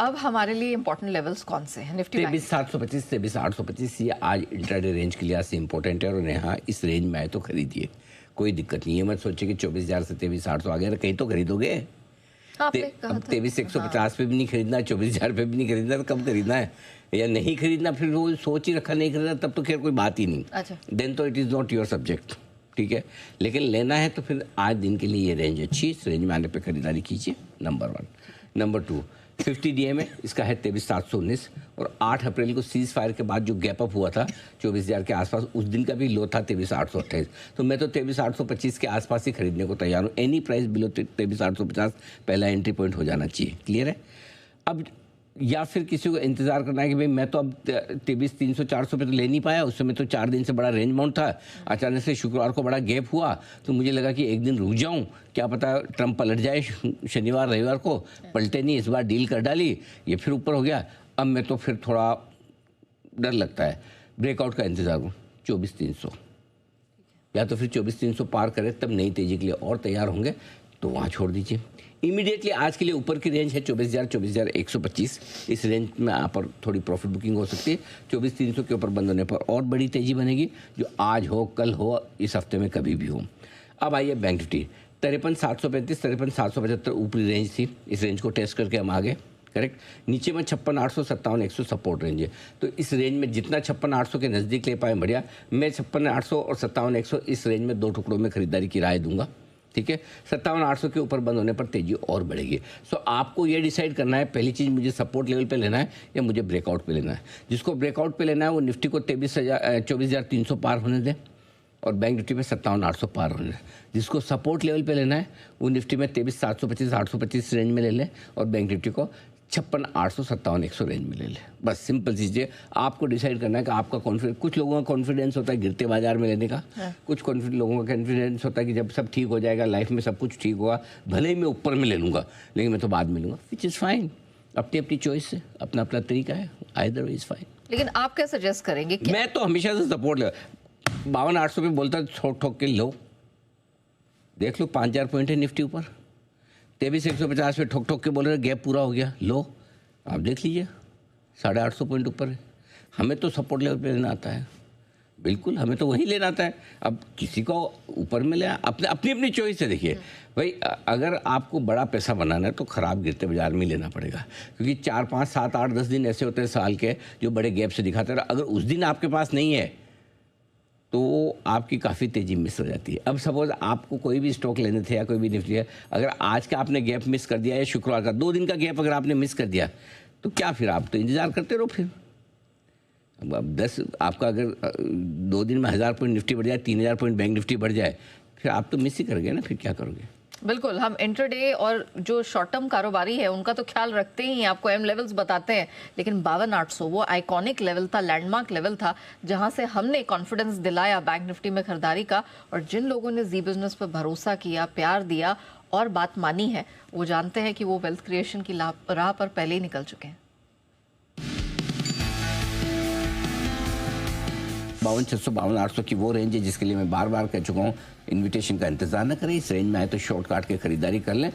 अब हमारे लिए इंपॉर्टेंट लेवल्स कौन से हैं? निफ्टी 23,725 23,825 ये आज इंट्राडे रेंज के लिहाज से इंपॉर्टेंट है और यहाँ इस रेंज में आए तो खरीदिए, कोई दिक्कत नहीं है। मत सोचिए कि 24,000 से 23,800 आ गया ना, कहीं तो खरीदोगे। अब 23,150 पे भी नहीं खरीदना, 24,000 पे भी नहीं खरीदना, तो कब खरीदना है या नहीं खरीदना? फिर वो सोच ही रखा नहीं खरीदना, तब तो खैर कोई बात ही नहीं। अच्छा, देन तो it is not your subject, ठीक है। लेकिन लेना है तो फिर आज दिन के लिए ये रेंज अच्छी, इस रेंज में आने पे खरीदारी कीजिए, नंबर 1। नंबर 2, 50 DA में इसका है 23,719 और 8 अप्रैल को सीज फायर के बाद जो गैप अप हुआ था 24,000 के आसपास, उस दिन का भी लो था 23,828। तो मैं तो 23,825 के आसपास ही खरीदने को तैयार हूँ। एनी प्राइस बिलो 23,850 पहला एंट्री पॉइंट हो जाना चाहिए। क्लियर है? अब या फिर किसी को इंतजार करना है कि भाई मैं तो अब 23,300-400 पे तो ले नहीं पाया, उस समय तो 4 दिन से बड़ा रेंज माउंट था, अचानक से शुक्रवार को बड़ा गैप हुआ तो मुझे लगा कि एक दिन रुक जाऊं, क्या पता ट्रम्प पलट जाए शनिवार रविवार को, पलटे नहीं, इस बार डील कर डाली, ये फिर ऊपर हो गया। अब मैं तो फिर थोड़ा डर लगता है, ब्रेकआउट का इंतजार हूँ 24,300, या तो फिर 24,300 पार करे तब नई तेजी के लिए और तैयार होंगे, तो वहाँ छोड़ दीजिए। इमीडिएटली आज के लिए ऊपर की रेंज है 24,000 24,125, इस रेंज में यहाँ पर थोड़ी प्रॉफिट बुकिंग हो सकती है। 24,300 के ऊपर बंद होने पर और बड़ी तेजी बनेगी, जो आज हो, कल हो, इस हफ्ते में कभी भी हो। अब आइए बैंक निफ्टी 53,735 53,775 ऊपरी रेंज थी, इस रेंज को टेस्ट करके हम आगे, करेक्ट। नीचे में 56,800 57,100 सपोर्ट रेंज है, तो इस रेंज में जितना 56,800 के नज़दीक ले पाए बढ़िया। मैं 56,800 और 57,100 इस रेंज में 2 टुकड़ों में खरीदारी की राय दूंगा, ठीक है। 57,800 के ऊपर बंद होने पर तेजी और बढ़ेगी। सो आपको ये डिसाइड करना है, पहली चीज़ मुझे सपोर्ट लेवल पे लेना है या मुझे ब्रेकआउट पे लेना है। जिसको ब्रेकआउट पे लेना है वो निफ्टी को 24,300 पार होने दें और बैंक निफ्टी में 57,800 पार होने दें। जिसको सपोर्ट लेवल पे लेना है वो निफ्टी में 23,725 825 रेंज में ले लें और बैंक निफ्टी को 56,800 57,100 रेंज में ले लें। बस सिंपल चीज़ें आपको डिसाइड करना है कि आपका कॉन्फिडेंस, कुछ लोगों का कॉन्फिडेंस होता है गिरते बाजार में लेने का, कुछ लोगों का कॉन्फिडेंस होता है कि जब सब ठीक हो जाएगा, लाइफ में सब कुछ ठीक होगा, भले ही मैं ऊपर में ले लूँगा लेकिन मैं तो बाद में लूँगा, विच इज़ फाइन। अपनी अपनी चॉइस है, अपना अपना तरीका है, आइदर वे इज़ फाइन। लेकिन आप क्या सजेस्ट करेंगे? मैं तो हमेशा से सपोर्ट ले 52,800 पे बोलता ठोक ठोक के लो, देख लो 5,000 पॉइंट है निफ्टी ऊपर, 23,150 पे ठोक ठोक के बोल रहे गैप पूरा हो गया, लो आप देख लीजिए 850 पॉइंट ऊपर है। हमें तो सपोर्ट लेवल पे लेना आता है, बिल्कुल हमें तो वहीं लेना आता है। अब किसी को ऊपर में ले, अपने अपनी अपनी चॉइस है। देखिए भाई, अगर आपको बड़ा पैसा बनाना है तो ख़राब गिरते बाजार में लेना पड़ेगा, क्योंकि 4 5 7 8 10 दिन ऐसे होते हैं साल के जो बड़े गैप से दिखाते हैं। अगर उस दिन आपके पास नहीं है तो आपकी काफ़ी तेज़ी मिस हो जाती है। अब सपोज आपको कोई भी स्टॉक लेने थे या कोई भी निफ्टी है, अगर आज का आपने गैप मिस कर दिया या शुक्रवार का 2 दिन का गैप अगर आपने मिस कर दिया तो क्या फिर आप तो इंतज़ार करते रहो। फिर अब 10 आपका अगर 2 दिन में 1,000 पॉइंट निफ्टी बढ़ जाए, 3,000 पॉइंट बैंक निफ्टी बढ़ जाए, फिर आप तो मिस ही कर गए ना, फिर क्या करोगे? बिल्कुल, हम इंट्राडे और जो शॉर्ट टर्म कारोबारी है उनका तो ख्याल रखते ही हैं, आपको एम लेवल्स बताते हैं, लेकिन 52,800 वो आइकॉनिक लेवल था, लैंडमार्क लेवल था, जहां से हमने कॉन्फिडेंस दिलाया बैंक निफ्टी में खरीदारी का। और जिन लोगों ने जी बिजनेस पर भरोसा किया, प्यार दिया और बात मानी है, वो जानते हैं कि वो वेल्थ क्रिएशन की राह पर पहले ही निकल चुके हैं। 52,600 52,800 की वो रेंज है जिसके लिए मैं बार बार कह चुका हूँ, इन्विटेशन का इंतजार न करें, इस रेंज में आए तो शॉर्ट काट के खरीदारी कर लें।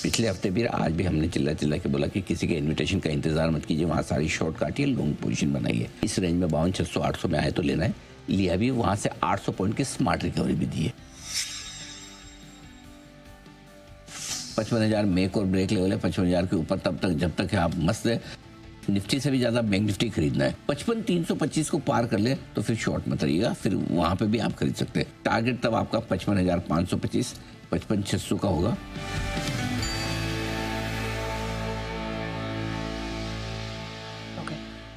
पिछले हफ्ते भी आज भी हमने चिल्ला चिल्ला के बोला कि किसी के इन्विटेशन का इंतजार मत कीजिए, वहाँ सारी शॉर्ट काटिए, लॉन्ग पोजीशन बनाइए। इस रेंज में 52,600 800 में आए तो लेना है, लिया भी, वहाँ से 800 पॉइंट की स्मार्ट रिकवरी भी दी है। 55,000 मेक और ब्रेक लेवल है, 55,000 के ऊपर तब तक जब तक है आप मस्त है। निफ्टी से भी ज़्यादा बैंक निफ्टी खरीदना है, 55,325 को पार कर ले तो फिर शॉर्ट मत रहिएगा, फिर वहाँ पे भी आप खरीद सकते हैं। टारगेट तब आपका 55,525 55,600 का होगा।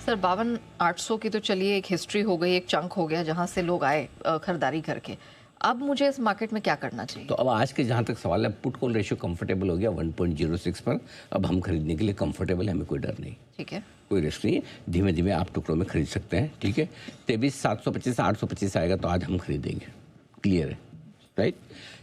सर 52,800 की तो चलिए एक हिस्ट्री हो गई, एक चंक हो गया जहाँ से लोग आए खरीदारी करके। अब मुझे इस मार्केट में क्या करना चाहिए? तो अब आज के जहाँ तक सवाल है, पुट कॉल रेशियो कंफर्टेबल हो गया 1.06 पर, अब हम खरीदने के लिए कंफर्टेबल है, हमें कोई डर नहीं, ठीक है, कोई रिस्क नहीं है। धीमे धीमे आप टुकड़ों में खरीद सकते हैं, ठीक है। 23,725 825 आएगा तो आज हम खरीदेंगे, क्लियर है, राइट।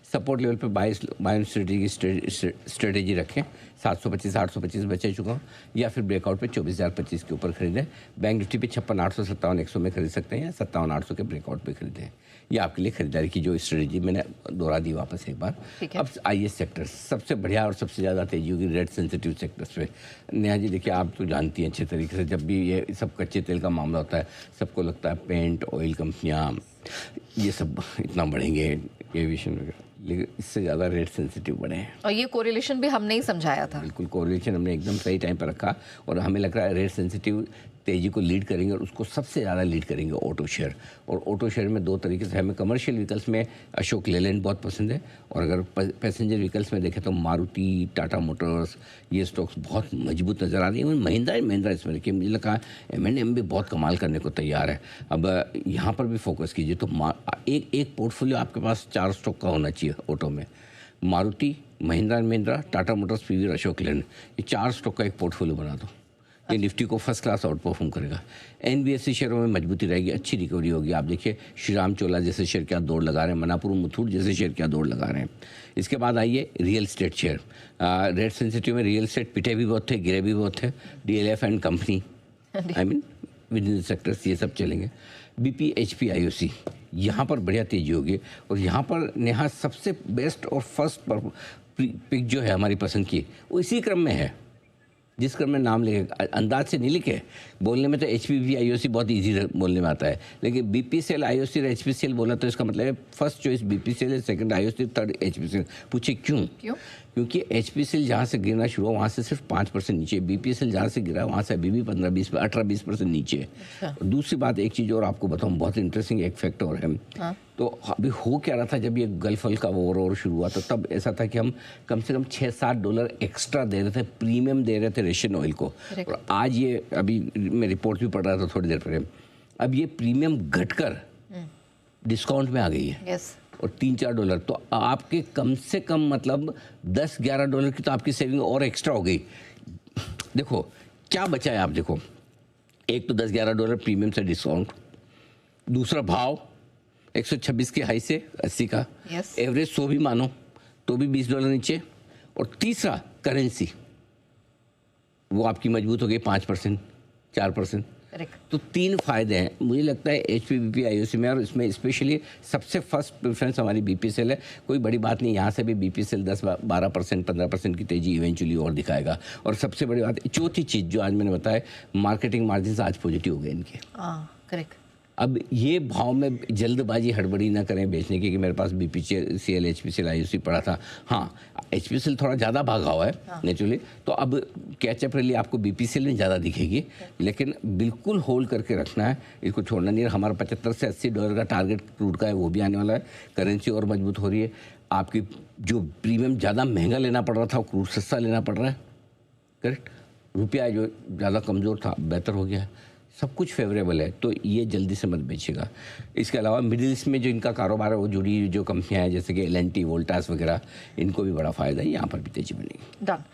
सपोर्ट लेवल पे बाय स्ट्रेटेजी रखें, 725 825 बचे चुका हूँ, या फिर ब्रेकआउट पे 24,025 के ऊपर खरीदें। बैंक निफ्टी पे 56,800 57,100 में खरीद सकते हैं या 57,800 के ब्रेकआउट पे खरीदें। ये आपके लिए खरीदारी की जो स्ट्रेटजी मैंने दोहरा दी वापस एक बार। ठीक है। अब आइए सेक्टर्स, सबसे बढ़िया और सबसे ज़्यादा तेजी होगी रेट सेंसिटिव सेक्टर्स पे। नेहा जी देखिए, आप तो जानती हैं अच्छे तरीके से, जब भी ये सब कच्चे तेल का मामला होता है सबको लगता है पेंट ऑयल कंपनियाँ ये सब इतना बढ़ेंगे, एविएशन वगैरह, लेकिन इससे ज़्यादा रेट सेंसिटिव बढ़े हैं। और ये कोरिलेशन भी हमने ही समझाया था। बिल्कुल, कोरिलेशन हमने एकदम सही टाइम पर रखा और हमें लग रहा है रेट सेंसिटिव तेजी को लीड करेंगे और उसको सबसे ज़्यादा लीड करेंगे ऑटो शेयर। और ऑटो शेयर में दो तरीके से, हमें कमर्शियल व्हीकल्स में अशोक लेलैंड बहुत पसंद है, और अगर पैसेंजर व्हीकल्स में देखें तो मारुति, टाटा मोटर्स, ये स्टॉक्स बहुत मजबूत नज़र आ रही है। महिंद्रा इसमें देखिए, मुझे लगा M&M भी बहुत कमाल करने को तैयार है। अब यहाँ पर भी फोकस कीजिए तो एक पोर्टफोलियो आपके पास 4 स्टॉक का होना चाहिए ऑटो में। मारुति, महिंद्रा, टाटा मोटर्स, पीवी, अशोक लेलैंड, ये 4 स्टॉक का एक पोर्टफोलियो बना दो। ये निफ्टी को फर्स्ट क्लास आउट परफॉर्म करेगा। NBFC शेयरों में मजबूती रहेगी, अच्छी रिकवरी होगी। आप देखिए श्रीराम चोला जैसे शेयर क्या दौड़ लगा रहे हैं, मनापुरम मुथूट जैसे शेयर क्या दौड़ लगा रहे हैं। इसके बाद आइए real estate share. Rate sensitive में रियल एस्टेट पिटे भी बहुत थे, गिरे भी बहुत थे। DLF and company, I mean with in sectors, ये सब चलेंगे। BP, HP, IOC, यहाँ पर बढ़िया तेजी होगी। और यहाँ पर नेहा सबसे बेस्ट और फर्स्ट पिक जो है हमारी पसंद की, वो इसी क्रम में है जिस क्रम में नाम लिखे, अंदाज से नहीं लिखे। बोलने में तो HPB, IOC बहुत इजी बोलने में आता है, लेकिन BPCL, IOC और HPCL बोला तो इसका मतलब है फर्स्ट चॉइस BPCL है, सेकंड IOC, थर्ड HPCL। पूछे क्यों? क्योंकि HPCL जहाँ से गिरना शुरू हुआ वहाँ से सिर्फ 5% नीचे, BPCL जहाँ से गिरा वहाँ से अभी भी 18-20% नीचे है। अच्छा। दूसरी बात, एक चीज़ और आपको बताऊँ, बहुत इंटरेस्टिंग एक फैक्ट और है। हाँ? तो अभी हो क्या रहा था, जब ये गल्फ का वॉर शुरू हुआ, तो तब ऐसा था कि हम कम से कम $6-7 एक्स्ट्रा दे रहे थे, प्रीमियम दे रहे थे रशियन ऑयल को। और आज ये, अभी मैं रिपोर्ट भी पढ़ रहा था थोड़ी देर पहले, अब ये प्रीमियम घटकर डिस्काउंट में आ गई है। यस। और $3-4, तो आपके कम से कम मतलब $10-11 की तो आपकी सेविंग और एक्स्ट्रा हो गई। देखो क्या बचा है, आप देखो, एक तो $10-11 प्रीमियम से डिस्काउंट, दूसरा भाव 126 के हाई से 80 का, एवरेज 100 भी मानो तो भी $20 नीचे, और तीसरा करेंसी वो आपकी मजबूत हो गई 5%, 4%। तो 3 फायदे हैं मुझे लगता है HPBP, IOC में। और इसमें स्पेशली सबसे फर्स्ट प्रेफरेंस हमारी BPCL है। कोई बड़ी बात नहीं, यहाँ से भी BPCL 10-12%, 15% की तेजी इवेंचुअली और दिखाएगा। और सबसे बड़ी बात, चौथी चीज़ जो आज मैंने बताया, मार्केटिंग मार्जिन आज पॉजिटिव हो गए इनके। करेक्ट। अब ये भाव में जल्दबाजी हड़बड़ी ना करें बेचने की कि मेरे पास BPCL, HPCL, IOC पड़ा था। हाँ, HPCL थोड़ा ज़्यादा भागा हुआ है नेचुरली, तो अब कैचअप रैली आपको BPCL में ज़्यादा दिखेगी, लेकिन बिल्कुल होल्ड करके रखना है, इसको छोड़ना नहीं है। हमारा $75 से $80 का टारगेट क्रूड का है, वो भी आने वाला है। करेंसी और मजबूत हो रही है, आपकी जो प्रीमियम ज़्यादा महंगा लेना पड़ रहा था, वो क्रूड सस्ता लेना पड़ रहा है। करेक्ट। रुपया जो ज़्यादा कमज़ोर था बेहतर हो गया है, सब कुछ फेवरेबल है, तो ये जल्दी से मत बेचेगा। इसके अलावा मिडिल ईस्ट में जो इनका कारोबार है, वो जुड़ी जो कंपनियां हैं जैसे कि L&T, वोल्टास वगैरह, इनको भी बड़ा फ़ायदा है, यहाँ पर भी तेजी बनेगी। डन।